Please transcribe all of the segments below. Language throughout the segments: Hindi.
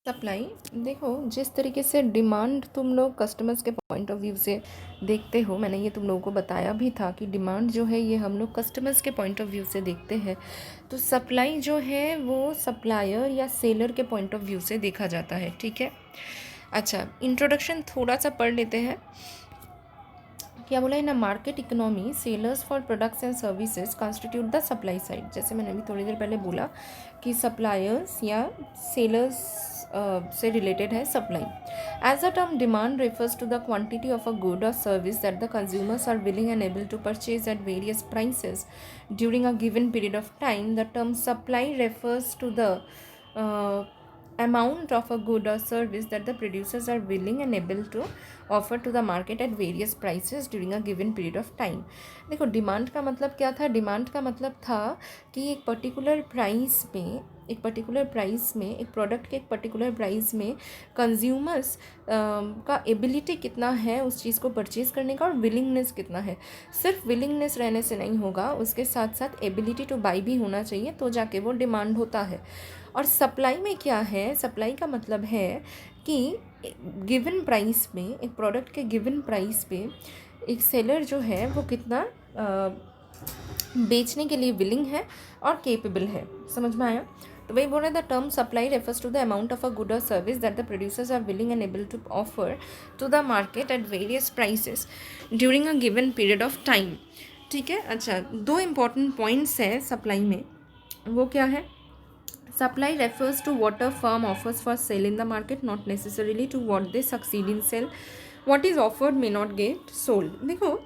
सप्लाई। देखो, जिस तरीके से डिमांड तुम लोग कस्टमर्स के पॉइंट ऑफ व्यू से देखते हो, मैंने ये तुम लोगों को बताया भी था कि डिमांड जो है ये हम लोग कस्टमर्स के पॉइंट ऑफ व्यू से देखते हैं। तो सप्लाई जो है वो सप्लायर या सेलर के पॉइंट ऑफ व्यू से देखा जाता है। ठीक है, अच्छा, इंट्रोडक्शन थोड़ा सा पढ़ लेते हैं। क्या बोला, in a market economy sellers for products and services constitute the supply side. जैसे मैंने अभी थोड़ी देर पहले बोला कि सप्लायर्स या सेलर्स से रिलेटेड है supply. As a term demand refers to the quantity of a good or service that the consumers are willing and able to purchase at various prices during a given period of time. The term supply refers to the uh, amount of a good or service that the producers are willing and able to offer to the market at various prices during a given period of time. देखो, डिमांड का मतलब क्या था? डिमांड का मतलब था कि एक पर्टिकुलर प्राइस में एक प्रोडक्ट के एक पर्टिकुलर प्राइस में कंज्यूमर्स का एबिलिटी कितना है उस चीज़ को परचेज़ करने का, और विलिंगनेस कितना है। सिर्फ विलिंगनेस रहने से नहीं होगा, उसके साथ साथ एबिलिटी टू बाई भी होना चाहिए, तो जाके वो डिमांड होता है। और सप्लाई में क्या है? सप्लाई का मतलब है कि गिवन प्राइस में, एक प्रोडक्ट के गिवन प्राइस पे एक सेलर जो है वो कितना बेचने के लिए विलिंग है और केपेबल है। समझ में आया? तो वही बोल रहे, the term supply refers to the amount of a good और service that the producers are willing and able to offer to the market at various prices during a given period of time. ठीक है, अच्छा, दो इम्पॉर्टेंट पॉइंट्स है सप्लाई में। वो क्या है? Supply refers to what a firm offers for sale in the market, not necessarily to what they succeed in sell. What is offered may not get sold. देखो,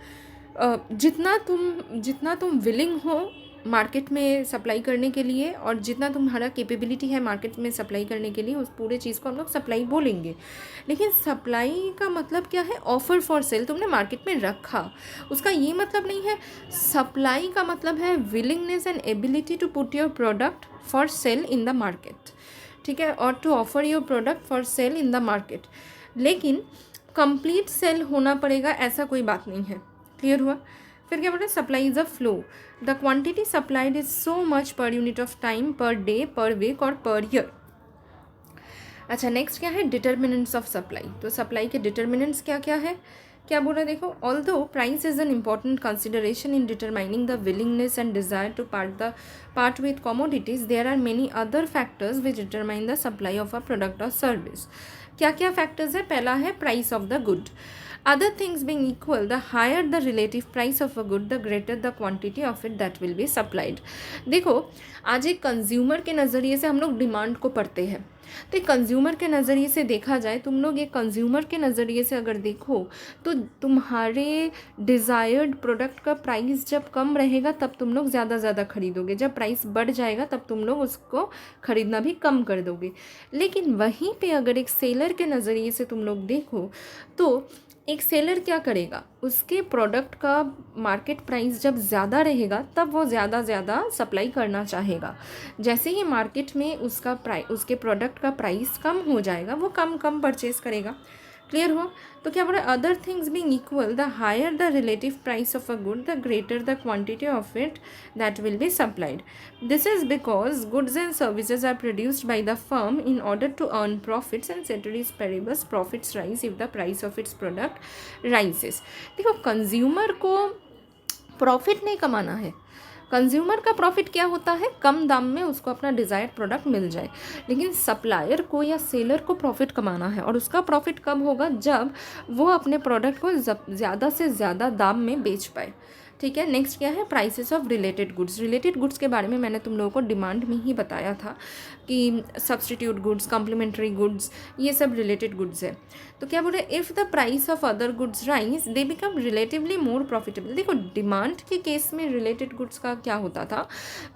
जितना तुम विलिंग हो मार्केट में सप्लाई करने के लिए, और जितना तुम्हारा कैपेबिलिटी है मार्केट में सप्लाई करने के लिए, उस पूरे चीज़ को हम लोग सप्लाई बोलेंगे। लेकिन सप्लाई का मतलब क्या है? ऑफर फॉर सेल, तुमने मार्केट में रखा, उसका ये मतलब नहीं है। सप्लाई का मतलब है willingness and ability to put your product for sale in the market. ठीक है, और to offer your product for sale in the market. लेकिन कंप्लीट सेल होना पड़ेगा ऐसा कोई बात नहीं है। क्लियर हुआ? फिर क्या बोलते हैं? Supply is a flow. The quantity supplied is so much per unit of time, per day, per week और पर ईयर। अच्छा, नेक्स्ट क्या है? Determinants of supply. तो सप्लाई के डिटर्मिनेंट्स क्या क्या है? क्या बोल रहा है? देखो, although price is an important consideration in determining the willingness and desire to part with commodities, there are many other factors which determine the supply of a product और सर्विस। क्या क्या फैक्टर्स है? पहला है price of the good. Other things being equal, the higher the relative price of a good, the greater the quantity of it that will be supplied. देखो, आज एक कंज्यूमर के नज़रिए से हम लोग डिमांड को पढ़ते हैं। तो एक कंज्यूमर के नज़रिए से देखा जाए, तुम लोग एक कंज्यूमर के नज़रिए से अगर देखो, तो तुम्हारे डिज़ायर्ड प्रोडक्ट का प्राइस जब कम रहेगा तब तुम लोग ज़्यादा खरीदोगे, जब प्राइस बढ़ जाएगा तब तुम लोग उसको ख़रीदना भी कम कर दोगे। लेकिन वहीं पे अगर एक सेलर के नज़रिए से तुम लोग देखो, तो एक सेलर क्या करेगा? उसके प्रोडक्ट का मार्केट प्राइस जब ज़्यादा रहेगा तब वो ज़्यादा सप्लाई करना चाहेगा। जैसे ही मार्केट में उसके प्रोडक्ट का प्राइस कम हो जाएगा, वो कम परचेज करेगा। क्लियर हो? तो क्या बोल रहा है? Other things being equal, the higher the relative price of a good, the greater the quantity of it that will be supplied. This is because goods and services are produced by the firm in order to earn profits and ceteris paribus profits rise if the price of its product rises. देखो, कंज्यूमर को प्रॉफिट नहीं कमाना है। कंज्यूमर का प्रॉफिट क्या होता है? कम दाम में उसको अपना डिज़ायर्ड प्रोडक्ट मिल जाए। लेकिन सप्लायर को या सेलर को प्रॉफिट कमाना है, और उसका प्रॉफिट कब होगा? जब वो अपने प्रोडक्ट को ज़्यादा से ज़्यादा दाम में बेच पाए। ठीक है, नेक्स्ट क्या है? Prices of related goods. Related goods के बारे में मैंने तुम लोगों को डिमांड में ही बताया था कि सब्सटीट्यूट गुड्स, कॉम्प्लीमेंट्री गुड्स, ये सब रिलेटेड गुड्स है। तो क्या बोल रहे हैं? If the price of other goods rise, they become relatively more profitable. देखो, डिमांड के केस में रिलेटेड गुड्स का क्या होता था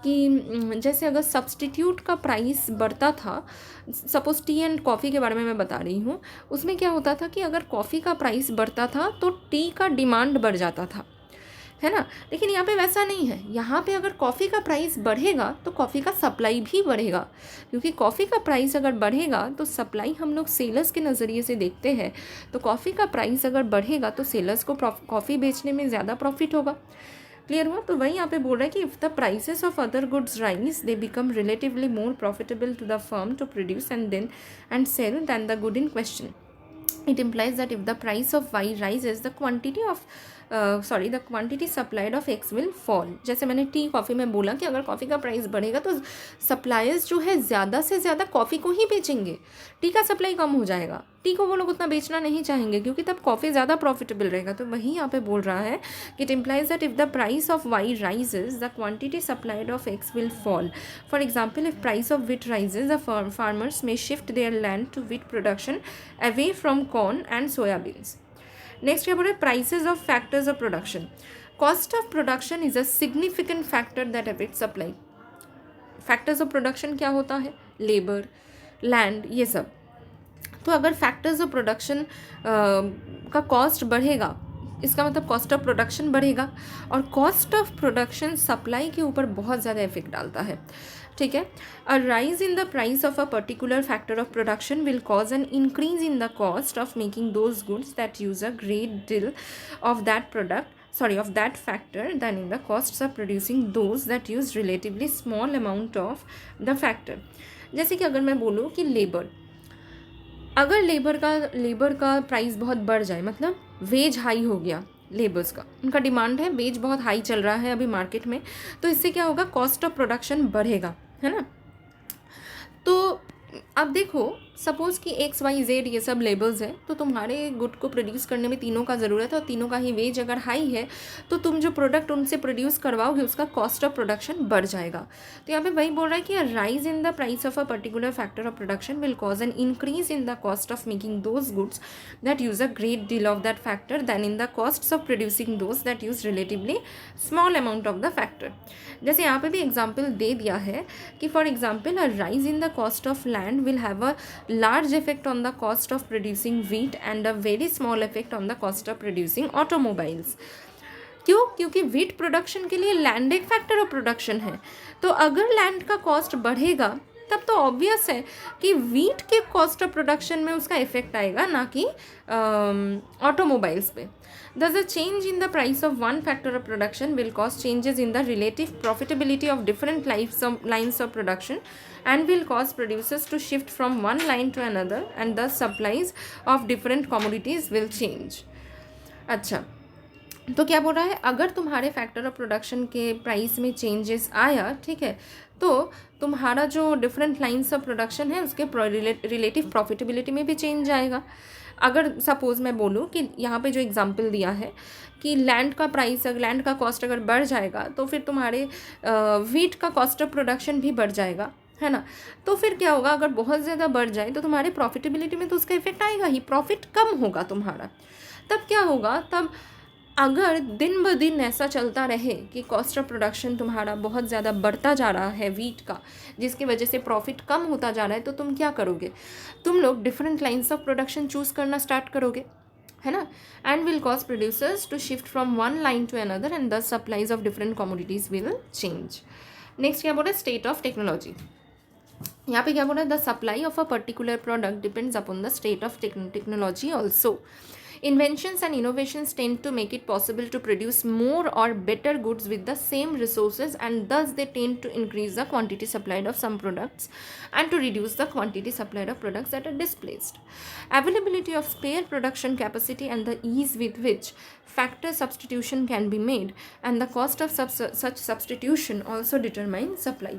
कि जैसे अगर सब्सटीट्यूट का प्राइस बढ़ता था, सपोज टी एंड कॉफ़ी के बारे में मैं बता रही हूँ, उसमें क्या होता था कि अगर कॉफ़ी का प्राइस बढ़ता था तो टी का डिमांड बढ़ जाता था, है ना। लेकिन यहाँ पे वैसा नहीं है। यहाँ पे अगर कॉफ़ी का प्राइस बढ़ेगा तो कॉफ़ी का सप्लाई भी बढ़ेगा, क्योंकि कॉफ़ी का प्राइस अगर बढ़ेगा तो सप्लाई हम लोग सेलर्स के नज़रिए से देखते हैं। तो कॉफ़ी का प्राइस अगर बढ़ेगा तो सेलर्स को कॉफ़ी बेचने में ज़्यादा प्रॉफिट होगा। क्लियर हुआ? तो वही यहाँ पे बोल रहा है कि if the prices of other goods rise they become relatively more profitable to the firm to produce and sell than the good in question. It implies that if the price of Y rises, the quantity supplied of X will fall. जैसे मैंने टी कॉफ़ी में बोला कि अगर कॉफ़ी का प्राइस बढ़ेगा तो सप्लायर्स जो है ज़्यादा से ज़्यादा कॉफ़ी को ही बेचेंगे, टी का सप्लाई कम हो जाएगा. टी को वो लोग उतना बेचना नहीं चाहेंगे क्योंकि तब कॉफ़ी ज़्यादा प्रॉफिटेबल रहेगा. तो वही यहाँ पे बोल रहा है कि it implies that if the price of Y rises the quantity supplied of X will fall. For example, if price of wheat rises, the farmers may shift their land to wheat production away from corn and soybeans. Next क्या बोल रहे हैं? Prices of factors of production. Cost of production is a significant factor that affect supply. Factors of production क्या होता है? लेबर, लैंड, ये सब. तो अगर फैक्टर्स ऑफ प्रोडक्शन का कॉस्ट बढ़ेगा, इसका मतलब कॉस्ट ऑफ प्रोडक्शन बढ़ेगा, और कॉस्ट ऑफ प्रोडक्शन सप्लाई के ऊपर बहुत ज़्यादा इफेक्ट डालता है. ठीक है. अ rise in the price of a particular factor of production will cause an increase in the cost of making those goods that use a great deal of that of that factor than in the costs of producing those that use relatively small amount of the factor. जैसे कि अगर मैं बोलूँ कि अगर लेबर का प्राइस बहुत बढ़ जाए, मतलब वेज हाई हो गया, लेबर्स का उनका डिमांड है, वेज बहुत हाई चल रहा है अभी मार्केट में, तो इससे क्या होगा? कॉस्ट ऑफ प्रोडक्शन बढ़ेगा, है ना. तो अब देखो, सपोज़ कि एक्स वाई जेड ये सब लेबल्स हैं, तो तुम्हारे गुड को प्रोड्यूस करने में तीनों का ज़रूरत है और तीनों का ही वेज अगर हाई है तो तुम जो प्रोडक्ट उनसे प्रोड्यूस करवाओगे उसका कॉस्ट ऑफ प्रोडक्शन बढ़ जाएगा. तो यहाँ पे वही बोल रहा है कि rise in the price of a particular factor of production will cause an increase in the cost of making those goods that use a great deal of that factor than in the cost of producing those that use relatively small amount of the factor. जैसे यहाँ पे भी एग्जाम्पल दे दिया है कि for example, a rise in the cost of land will have a large effect on the cost of producing wheat and a very small effect on the cost of producing automobiles. क्यों? क्योंकि वीट प्रोडक्शन के लिए लैंड एक फैक्टर ऑफ प्रोडक्शन है. तो अगर लैंड का कॉस्ट बढ़ेगा तब तो ऑब्वियस है कि वीट के कॉस्ट ऑफ प्रोडक्शन में उसका इफेक्ट आएगा, ना कि ऑटोमोबाइल्स पे. Thus, a change in the price of one factor of production will cause changes in the relative profitability of different lines of production and will cause producers to shift from one line to another, and thus supplies of different commodities will change. अच्छा, तो क्या बोल रहा है? अगर तुम्हारे फैक्टर ऑफ प्रोडक्शन के प्राइस में चेंजेस आया, ठीक है, तो तुम्हारा जो डिफरेंट लाइन्स ऑफ प्रोडक्शन है उसके रिलेटिव प्रॉफिटेबिलिटी में भी चेंज आएगा. अगर सपोज़ मैं बोलूँ कि यहाँ पे जो एग्जांपल दिया है कि लैंड का कॉस्ट अगर बढ़ जाएगा तो फिर तुम्हारे वीट का कॉस्ट ऑफ प्रोडक्शन भी बढ़ जाएगा, है ना. तो फिर क्या होगा? अगर बहुत ज़्यादा बढ़ जाए तो तुम्हारे प्रॉफिटेबिलिटी में तो उसका इफेक्ट आएगा ही, प्रॉफिट कम होगा तुम्हारा. तब क्या होगा? तब अगर दिन ब दिन ऐसा चलता रहे कि कॉस्ट ऑफ प्रोडक्शन तुम्हारा बहुत ज़्यादा बढ़ता जा रहा है वीट का, जिसकी वजह से प्रॉफिट कम होता जा रहा है, तो तुम क्या करोगे? तुम लोग different lines of production choose करना स्टार्ट करोगे, है ना. And will cause producers to shift from one line to another and the supplies of different commodities will change. Next क्या बोला? State of technology. यहाँ पे क्या बोला? The supply of a particular product depends upon the state of technology also. Inventions and innovations tend to make it possible to produce more or better goods with the same resources, and thus they tend to increase the quantity supplied of some products and to reduce the quantity supplied of products that are displaced. Availability of spare production capacity and the ease with which factor substitution can be made and the cost of such substitution also determine supply.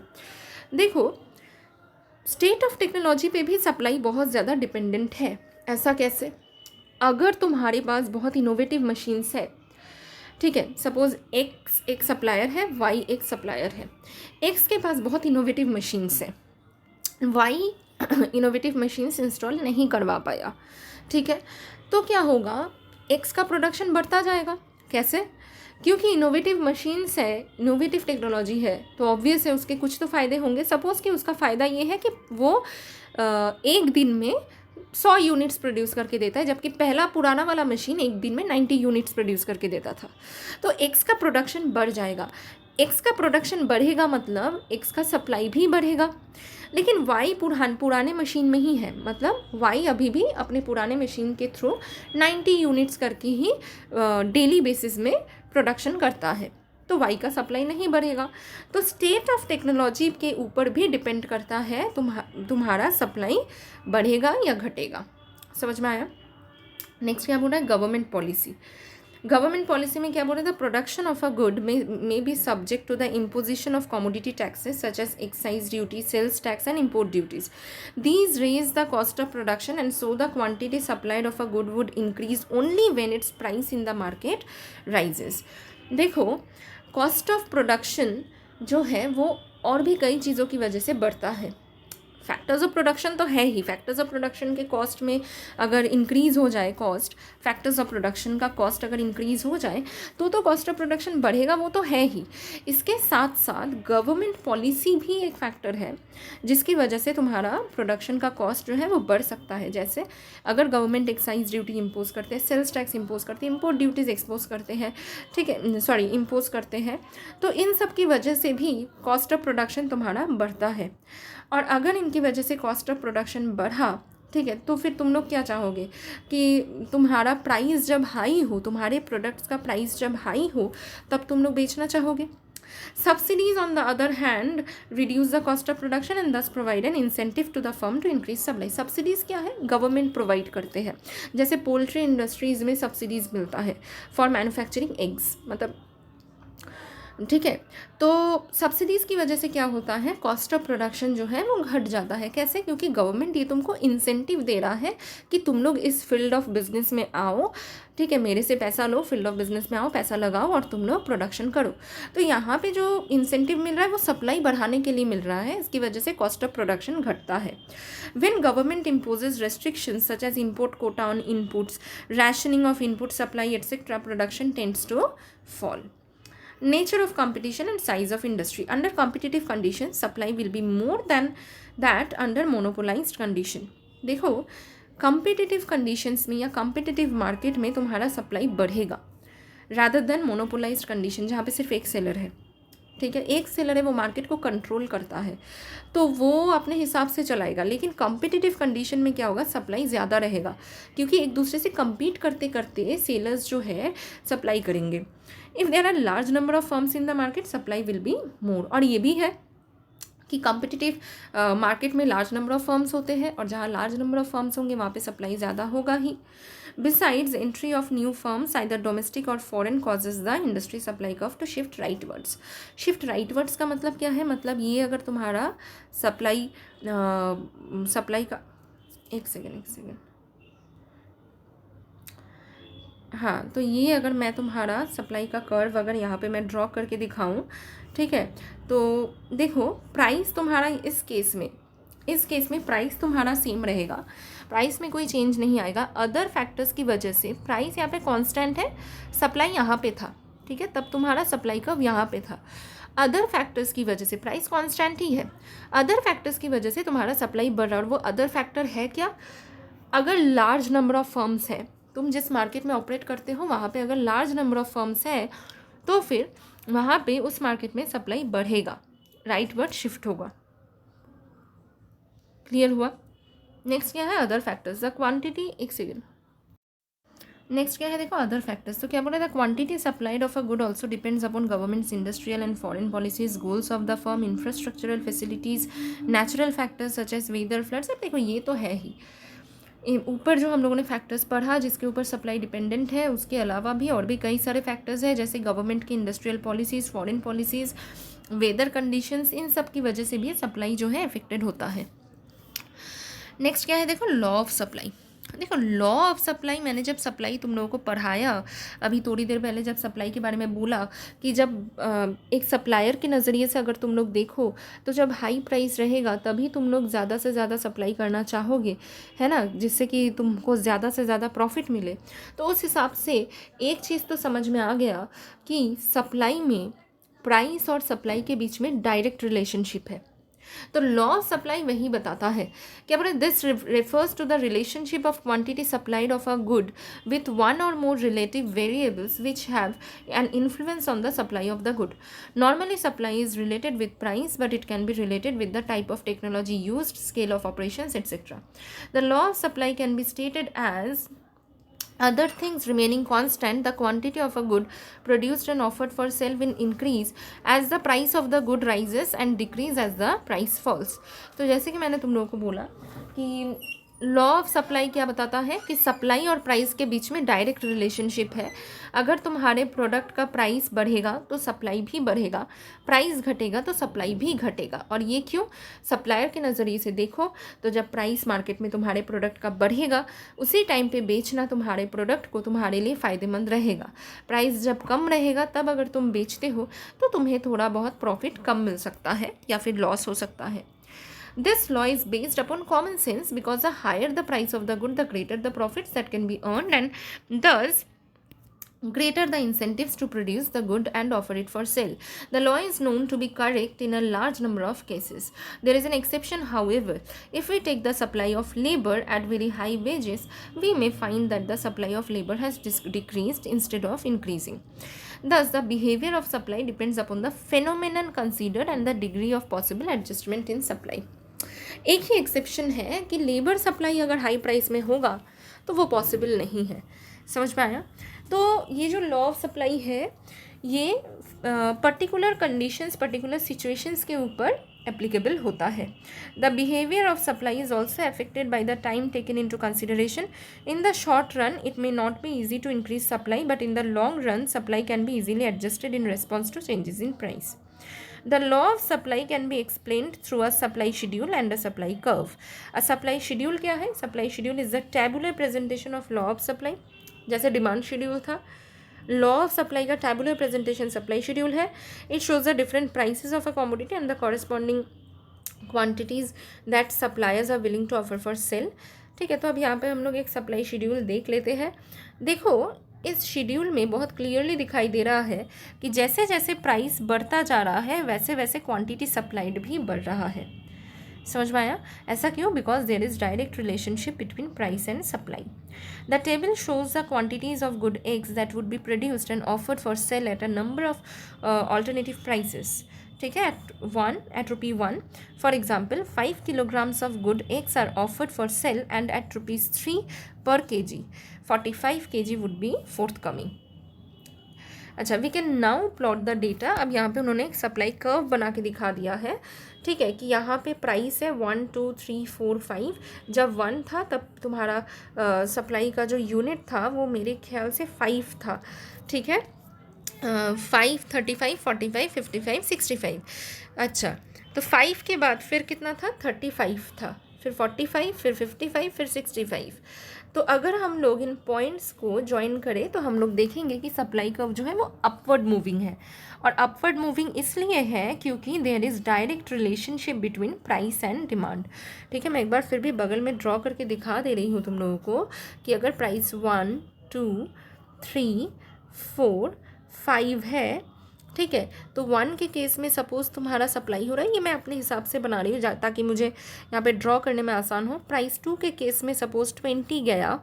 देखो, स्टेट ऑफ टेक्नोलॉजी पे भी सप्लाई बहुत ज़्यादा डिपेंडेंट है. ऐसा कैसे? अगर तुम्हारे पास बहुत इनोवेटिव मशीन्स है, ठीक है, सपोज़ एक्स एक सप्लायर है, वाई एक सप्लायर है. एक्स के पास बहुत इनोवेटिव मशीन्स है, वाई इनोवेटिव मशीन्स इंस्टॉल नहीं करवा पाया, ठीक है. तो क्या होगा? एक्स का प्रोडक्शन बढ़ता जाएगा. कैसे? क्योंकि इनोवेटिव मशीन्स है, इनोवेटिव टेक्नोलॉजी है, तो ऑब्वियस है उसके कुछ तो फ़ायदे होंगे. सपोज़ कि उसका फ़ायदा ये है कि वो एक दिन में 100 यूनिट्स प्रोड्यूस करके देता है, जबकि पहला पुराना वाला मशीन एक दिन में 90 यूनिट्स प्रोड्यूस करके देता था. तो एक्स का प्रोडक्शन बढ़ जाएगा. एक्स का प्रोडक्शन बढ़ेगा मतलब एक्स का सप्लाई भी बढ़ेगा. लेकिन वाई पुराने मशीन में ही है, मतलब वाई अभी भी अपने पुराने मशीन के थ्रू 90 यूनिट्स करके ही डेली बेसिस में प्रोडक्शन करता है. तो वाई का सप्लाई नहीं बढ़ेगा। तो स्टेट ऑफ टेक्नोलॉजी के ऊपर भी डिपेंड करता है तुम्हारा सप्लाई बढ़ेगा या घटेगा। समझ में आया? नेक्स्ट क्या बोल रहा है? Government policy. गवर्नमेंट पॉलिसी में क्या बोल रहा था? Production of a good may be subject to the imposition of commodity taxes such as excise duty, sales tax and import duties. These raise the cost of production and so the quantity supplied of a good would increase only when its price in the market rises. देखो, कॉस्ट ऑफ प्रोडक्शन जो है वो और भी कई चीज़ों की वजह से बढ़ता है। फैक्टर्स ऑफ प्रोडक्शन तो है ही, फैक्टर्स ऑफ प्रोडक्शन के कॉस्ट में अगर इंक्रीज़ हो जाए कॉस्ट, फैक्टर्स ऑफ प्रोडक्शन का कॉस्ट अगर इंक्रीज़ हो जाए तो कॉस्ट ऑफ प्रोडक्शन बढ़ेगा, वो तो है ही। इसके साथ साथ गवर्नमेंट पॉलिसी भी एक फैक्टर है जिसकी वजह से तुम्हारा प्रोडक्शन का कॉस्ट जो है वो बढ़ सकता है। जैसे अगर गवर्नमेंट एक्साइज ड्यूटी इम्पोज करते हैं, सेल्स टैक्स इम्पोज करते हैं, इम्पोर्ट ड्यूटीज़ एक्सपोज करते हैं, ठीक है, सॉरी इम्पोज करते हैं, तो इन सब की वजह से भी कॉस्ट ऑफ प्रोडक्शन तुम्हारा बढ़ता है। और अगर इनकी वजह से कॉस्ट ऑफ प्रोडक्शन बढ़ा, ठीक है, तो फिर तुम लोग क्या चाहोगे कि तुम्हारा प्राइस जब हाई हो, तुम्हारे प्रोडक्ट्स का प्राइस जब हाई हो, तब तुम लोग बेचना चाहोगे। Subsidies on the other hand reduce the cost of production and thus provide an incentive to the firm to increase supply. Subsidies क्या है? गवर्नमेंट प्रोवाइड करते हैं। जैसे पोल्ट्री इंडस्ट्रीज़ में सब्सिडीज़ मिलता है फॉर मैन्युफैक्चरिंग एग्स, मतलब ठीक है। तो सब्सिडीज़ की वजह से क्या होता है? कॉस्ट ऑफ प्रोडक्शन जो है वो घट जाता है। कैसे? क्योंकि गवर्नमेंट ये तुमको इंसेंटिव दे रहा है कि तुम लोग इस फील्ड ऑफ बिजनेस में आओ, ठीक है, मेरे से पैसा लो, फील्ड ऑफ बिजनेस में आओ, पैसा लगाओ और तुम लोग प्रोडक्शन करो। तो यहाँ पे जो इंसेंटिव मिल रहा है वो सप्लाई बढ़ाने के लिए मिल रहा है, इसकी वजह से कॉस्ट ऑफ प्रोडक्शन घटता है। When government imposes restrictions such as import quota on inputs, rationing of input supply etcetera, production tends to fall. Nature of competition and size of industry. Under competitive conditions, supply will be more than that under monopolized condition. देखो, competitive conditions में या competitive market में तुम्हारा सप्लाई बढ़ेगा rather than monopolized condition जहाँ पे सिर्फ एक सेलर है, ठीक है, एक सेलर है, वो मार्केट को कंट्रोल करता है तो वो अपने हिसाब से चलाएगा। लेकिन कॉम्पिटिटिव कंडीशन में क्या होगा? सप्लाई ज़्यादा रहेगा, क्योंकि एक दूसरे से कम्पीट करते करते सेलर्स जो है सप्लाई करेंगे। If there are large number of firms in the market, supply will be more. और ये भी है कि कॉम्पिटिटिव मार्केट में लार्ज नंबर ऑफ फर्म्स होते हैं और जहाँ लार्ज नंबर ऑफ फर्म्स होंगे वहाँ पे सप्लाई ज़्यादा होगा ही। Besides entry of new firms either domestic और foreign causes the industry supply curve to shift rightwards. Shift rightwards का मतलब क्या है? मतलब ये अगर तुम्हारा सप्लाई का एक सेकेंड हाँ, तो ये अगर मैं तुम्हारा सप्लाई का कर्व अगर यहाँ पे मैं ड्रॉ करके दिखाऊं, ठीक है, तो देखो प्राइस तुम्हारा इस केस में प्राइस तुम्हारा सेम रहेगा, प्राइस में कोई चेंज नहीं आएगा। अदर फैक्टर्स की वजह से प्राइस यहाँ पे कांस्टेंट है, सप्लाई यहाँ पे था, ठीक है, तब तुम्हारा सप्लाई कर्व यहाँ पे था। अदर फैक्टर्स की वजह से प्राइस कांस्टेंट ही है, अदर फैक्टर्स की वजह से तुम्हारा सप्लाई बढ़ रहा है। और वो अदर फैक्टर है क्या? अगर लार्ज नंबर ऑफ फर्म्स है, तुम जिस मार्केट में ऑपरेट करते हो वहाँ पे अगर लार्ज नंबर ऑफ फर्म्स है तो फिर वहाँ पे उस मार्केट में सप्लाई बढ़ेगा, राइटवर्ड शिफ्ट होगा। क्लियर हुआ? नेक्स्ट क्या है? Other factors. द क्वांटिटी, एक सेकेंड, नेक्स्ट क्या है देखो, अदर फैक्टर्स। तो क्या बोला? The quantity supplied of a good also depends upon government's industrial and foreign policies, goals of the firm, infrastructural facilities, natural factors such as weather, floods. देखो ये तो है ही, ऊपर जो हम लोगों ने फैक्टर्स पढ़ा जिसके ऊपर सप्लाई डिपेंडेंट है, उसके अलावा भी और भी कई सारे फैक्टर्स हैं, जैसे गवर्नमेंट की industrial policies, foreign policies, weather conditions, इन सब की वजह से भी सप्लाई जो है अफेक्टेड होता है। नेक्स्ट क्या है देखो, लॉ ऑफ सप्लाई। देखो लॉ ऑफ सप्लाई, मैंने जब सप्लाई तुम लोगों को पढ़ाया अभी थोड़ी देर पहले, जब सप्लाई के बारे में बोला कि जब एक सप्लायर के नज़रिए से अगर तुम लोग देखो तो जब हाई प्राइस रहेगा तभी तुम लोग ज़्यादा से ज़्यादा सप्लाई करना चाहोगे, है ना, जिससे कि तुमको ज़्यादा से ज़्यादा प्रॉफिट मिले। तो उस हिसाब से एक चीज़ तो समझ में आ गया कि सप्लाई में प्राइस और सप्लाई के बीच में डायरेक्ट रिलेशनशिप है। तो लॉ ऑफ सप्लाई वही बताता है, क्या बोले, this refers to the relationship of quantity supplied of a good with one और more relative variables which have an influence on the supply of the good. Normally supply is related with price but it can be related with the type of technology used, scale of operations etcetera. The law of supply can be stated as Other things remaining constant, the quantity of a good produced and offered for sale will increase as the price of the good rises and decrease as the price falls. तो जैसे कि मैंने तुम लोगों को बोला कि लॉ ऑफ सप्लाई क्या बताता है कि सप्लाई और प्राइस के बीच में डायरेक्ट रिलेशनशिप है. अगर तुम्हारे प्रोडक्ट का प्राइस बढ़ेगा तो सप्लाई भी बढ़ेगा, प्राइस घटेगा तो सप्लाई भी घटेगा. और ये क्यों? सप्लायर के नज़रिए से देखो तो जब प्राइस मार्केट में तुम्हारे प्रोडक्ट का बढ़ेगा उसी टाइम पे बेचना तुम्हारे प्रोडक्ट को तुम्हारे लिए फ़ायदेमंद रहेगा. प्राइस जब कम रहेगा तब अगर तुम बेचते हो तो तुम्हें थोड़ा बहुत प्रॉफिट कम मिल सकता है या फिर लॉस हो सकता है. This law is based upon common sense because the higher the price of the good, the greater the profits that can be earned, and thus greater the incentives to produce the good and offer it for sale. The law is known to be correct in a large number of cases. There is an exception, however. If we take the supply of labor at very high wages, we may find that the supply of labor has decreased instead of increasing. Thus, the behavior of supply depends upon the phenomenon considered and the degree of possible adjustment in supply. एक ही एक्सेप्शन है कि लेबर सप्लाई अगर हाई प्राइस में होगा तो वो पॉसिबल नहीं है. समझ में आया? तो ये जो लॉ ऑफ सप्लाई है ये पर्टिकुलर कंडीशंस, पर्टिकुलर सिचुएशंस के ऊपर एप्लीकेबल होता है. The behaviour of supply is also affected by the time taken into consideration. In the short run it may not be easy to increase supply, but in the long run supply can be easily adjusted in response to changes in price. The law of supply can be explained through a supply schedule and a supply curve. A supply schedule क्या है? Supply schedule is the tabular presentation of law of supply. जैसे डिमांड शेड्यूल था, लॉ ऑफ सप्लाई का टैबुलर प्रेजेंटेशन सप्लाई शेड्यूल है. It shows the different prices of a commodity and the corresponding quantities that suppliers are willing to offer for sale. ठीक है, तो अब यहाँ पे हम लोग एक सप्लाई शेड्यूल देख लेते हैं. देखो इस शेड्यूल में बहुत क्लियरली दिखाई दे रहा है कि जैसे जैसे प्राइस बढ़ता जा रहा है वैसे वैसे क्वांटिटी सप्लाइड भी बढ़ रहा है. समझ में आया? ऐसा क्यों? Because there is direct relationship between price and supply. The table shows the quantities of good eggs that would be produced and offered for sale at a number of alternative prices. ठीक है, at rupee 1. For example, 5 kilograms of good eggs are offered for sale and at rupees 3 per kg. 45 kg would be forthcoming. अच्छा, we can now plot the data. अब यहाँ पे उन्होंने एक सप्लाई कर्व बना के दिखा दिया है. ठीक है, कि यहाँ पे प्राइस है 1 2 3 4 5. जब 1 था तब तुम्हारा सप्लाई का जो यूनिट था वो मेरे ख्याल से 5 था. ठीक है, 5 35 45 55 65. अच्छा, तो 5 के बाद फिर कितना था? 35 था, फिर 45, फिर 55, फिर 65. तो अगर हम लोग इन पॉइंट्स को ज्वाइन करें तो हम लोग देखेंगे कि सप्लाई कर्व जो है वो अपवर्ड मूविंग है. और अपवर्ड मूविंग इसलिए है क्योंकि there is direct relationship between price and demand. ठीक है, मैं एक बार फिर भी बगल में ड्रॉ करके दिखा दे रही हूँ तुम लोगों को कि अगर प्राइस 1 2 3 4 5 है. ठीक है, तो 1 के केस में सपोज़ तुम्हारा सप्लाई हो रहा है, ये मैं अपने हिसाब से बना रही हूँ ताकि मुझे यहाँ पे ड्रॉ करने में आसान हो. प्राइस 2 के केस में सपोज़ 20 गया,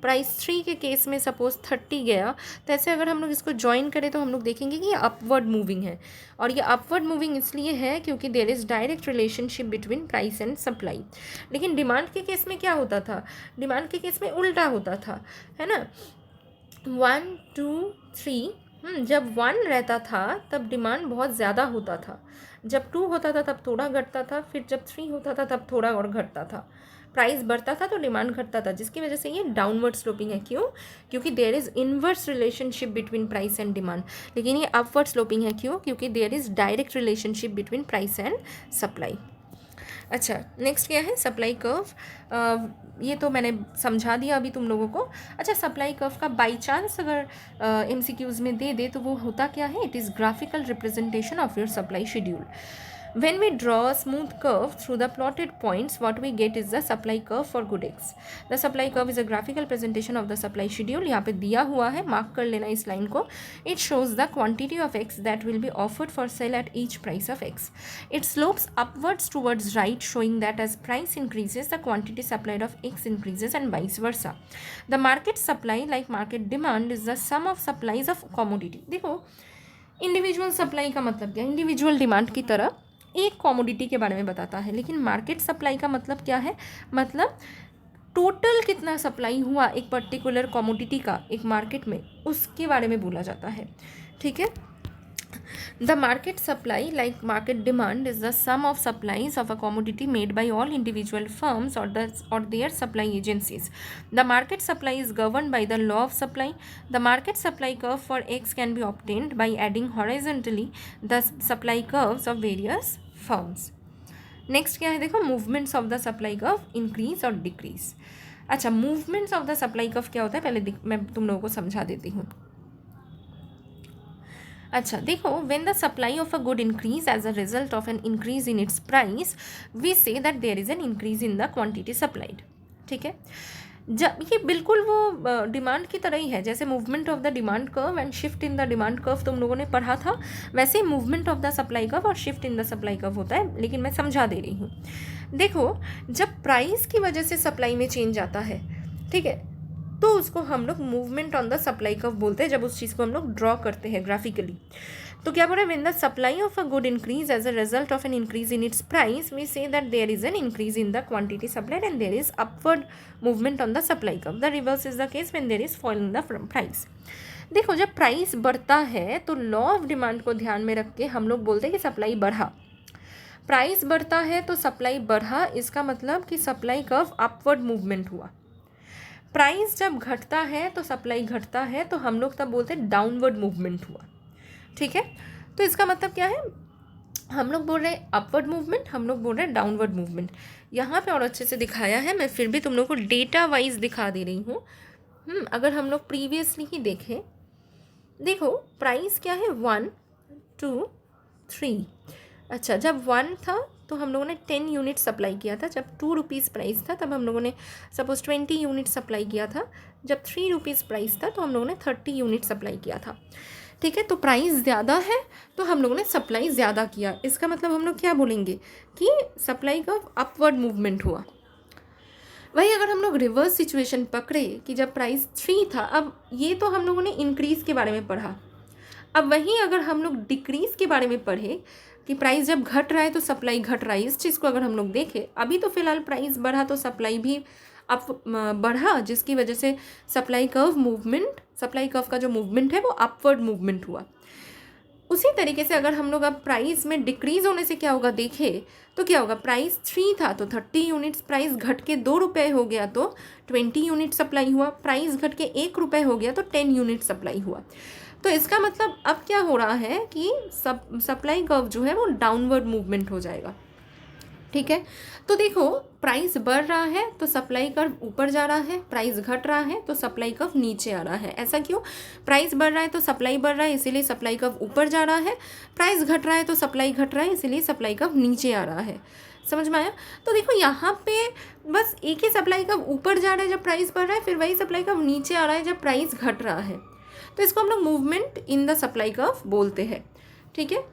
प्राइस 3 के केस में सपोज़ 30 गया. तो ऐसे अगर हम लोग इसको ज्वाइन करें तो हम लोग देखेंगे कि ये अपवर्ड मूविंग है. और ये अपवर्ड मूविंग इसलिए है क्योंकि there is direct relationship between price and supply. लेकिन डिमांड के केस में क्या होता था? डिमांड के केस में उल्टा होता था, है ना. 1 2 3. जब 1 रहता था तब डिमांड बहुत ज़्यादा होता था, जब 2 होता था तब थोड़ा घटता था, फिर जब 3 होता था तब थोड़ा और घटता था. प्राइस बढ़ता था तो डिमांड घटता था, जिसकी वजह से ये डाउनवर्ड स्लोपिंग है. क्यों? क्योंकि there is inverse relationship between price and demand. लेकिन ये अपवर्ड स्लोपिंग है. क्यों? क्योंकि there is direct relationship between price and supply. अच्छा, नेक्स्ट क्या है? Supply curve. ये तो मैंने समझा दिया अभी तुम लोगों को. अच्छा, सप्लाई कर्व का बाई चांस अगर MCQs में दे दे तो वो होता क्या है? It is graphical representation of your supply schedule. When we draw a smooth curve through the plotted points, what we get is the supply curve for good eggs. The supply curve is a graphical presentation of the supply schedule. यहाँ पे दिया हुआ है, मार्क कर लेना इस लाइन को. It shows the quantity of eggs that will be offered for sale at each price of eggs. It slopes upwards towards right, showing that as price increases, the quantity supplied of eggs increases and vice versa. The market supply, like market demand, is the sum of supplies of commodity. देखो, इंडिविजुअल सप्लाई का मतलब क्या? इंडिविजुअल डिमांड की तरह एक कॉमोडिटी के बारे में बताता है. लेकिन मार्केट सप्लाई का मतलब क्या है? मतलब टोटल कितना सप्लाई हुआ एक पर्टिकुलर कमोडिटी का एक मार्केट में, उसके बारे में बोला जाता है। ठीक है, the market supply like market demand is the sum of supplies of a commodity made by all individual firms or their supply agencies. The market supply is governed by the law of supply. The market supply curve for X can be obtained by adding horizontally the supply curves of various firms. Next क्या है देखो, movements of the supply curve, increase और डिक्रीज। अच्छा, movements of the supply curve क्या होता है पहले मैं तुम लोगों को समझा देती हूँ। अच्छा देखो, when the supply of a good increase as a result of an increase in its price, we say that there is an increase in the quantity supplied. ठीक है, जब ये बिल्कुल वो डिमांड की तरह ही है, जैसे movement of the demand curve and shift in the demand curve तुम लोगों ने पढ़ा था, वैसे movement of the supply curve और shift in the supply curve होता है, लेकिन मैं समझा दे रही हूँ। देखो, जब प्राइस की वजह से सप्लाई में चेंज आता है, ठीक है, तो उसको हम लोग movement on the supply curve बोलते हैं, जब उस चीज़ को हम लोग ड्रॉ करते हैं ग्राफिकली। तो क्या बोल रहा है, when the supply of a good increase as a result of an increase in its price, we say that there is an increase in the quantity supplied and there is upward movement on the supply curve. The reverse is the case when there is fall in the price. देखो, जब प्राइस बढ़ता है तो लॉ ऑफ डिमांड को ध्यान में रख के हम लोग बोलते हैं कि सप्लाई बढ़ा। प्राइस बढ़ता है तो सप्लाई बढ़ा, इसका मतलब कि सप्लाई कर्व अपवर्ड मूवमेंट हुआ। प्राइस जब घटता है तो सप्लाई घटता है, तो हम लोग तब बोलते हैं डाउनवर्ड मूवमेंट हुआ। ठीक है, तो इसका मतलब क्या है, हम लोग बोल रहे हैं अपवर्ड मूवमेंट, हम लोग बोल रहे हैं डाउनवर्ड मूवमेंट। यहाँ पे और अच्छे से दिखाया है, मैं फिर भी तुम लोग को डेटा वाइज दिखा दे रही हूँ। अगर हम लोग प्रीवियसली ही देखें, देखो प्राइस क्या है 1 2 3। अच्छा, जब 1 था तो हम लोगों ने 10 यूनिट सप्लाई किया था। जब 2 रुपीज़ प्राइस था तब हम लोगों ने सपोज 20 यूनिट सप्लाई किया था। जब 3 रुपीज़ प्राइस था तो हम लोगों ने 30 यूनिट सप्लाई किया था। ठीक है, तो प्राइस ज़्यादा है तो हम लोगों ने सप्लाई ज़्यादा किया। इसका मतलब हम लोग क्या बोलेंगे कि सप्लाई का अपवर्ड मूवमेंट हुआ। वही अगर हम लोग रिवर्स सिचुएशन पकड़े कि जब प्राइस 3 था, अब ये तो हम लोगों ने इंक्रीज़ के बारे में पढ़ा। अब वहीं अगर हम लोग डिक्रीज़ के बारे में पढ़े कि प्राइस जब घट रहा है तो सप्लाई घट रहा है, इस चीज़ को अगर हम लोग देखें, अभी तो फ़िलहाल प्राइस बढ़ा तो सप्लाई भी अप बढ़ा, जिसकी वजह से सप्लाई कर्व का जो मूवमेंट है वो अपवर्ड मूवमेंट हुआ। उसी तरीके से अगर हम लोग अब प्राइस में डिक्रीज़ होने से क्या होगा देखें तो क्या होगा, प्राइस 3 था तो 30 यूनिट्स, प्राइस घट के 2 रुपये हो गया तो 20 यूनिट सप्लाई हुआ, प्राइस घट के 1 रुपये हो गया तो 10 यूनिट सप्लाई हुआ। तो इसका मतलब अब क्या हो रहा है कि सप्लाई कर्व जो है वो डाउनवर्ड मूवमेंट हो जाएगा। ठीक है, तो देखो प्राइस बढ़ रहा है तो सप्लाई कर्व ऊपर जा रहा है, प्राइस घट रहा है तो सप्लाई कर्व नीचे आ रहा है। ऐसा क्यों, प्राइस बढ़ रहा है तो सप्लाई बढ़ रहा है, इसीलिए सप्लाई कर्व ऊपर जा रहा है। प्राइस घट रहा है तो सप्लाई घट रहा है, इसीलिए सप्लाई कर्व नीचे आ रहा है। समझ में आया? तो देखो यहाँ पे बस एक ही सप्लाई कर्व ऊपर जा रहा है जब प्राइस बढ़ रहा है, फिर वही सप्लाई कर्व नीचे आ रहा है जब प्राइस घट रहा है। तो इसको हम लोग movement in the supply curve बोलते हैं। ठीक है,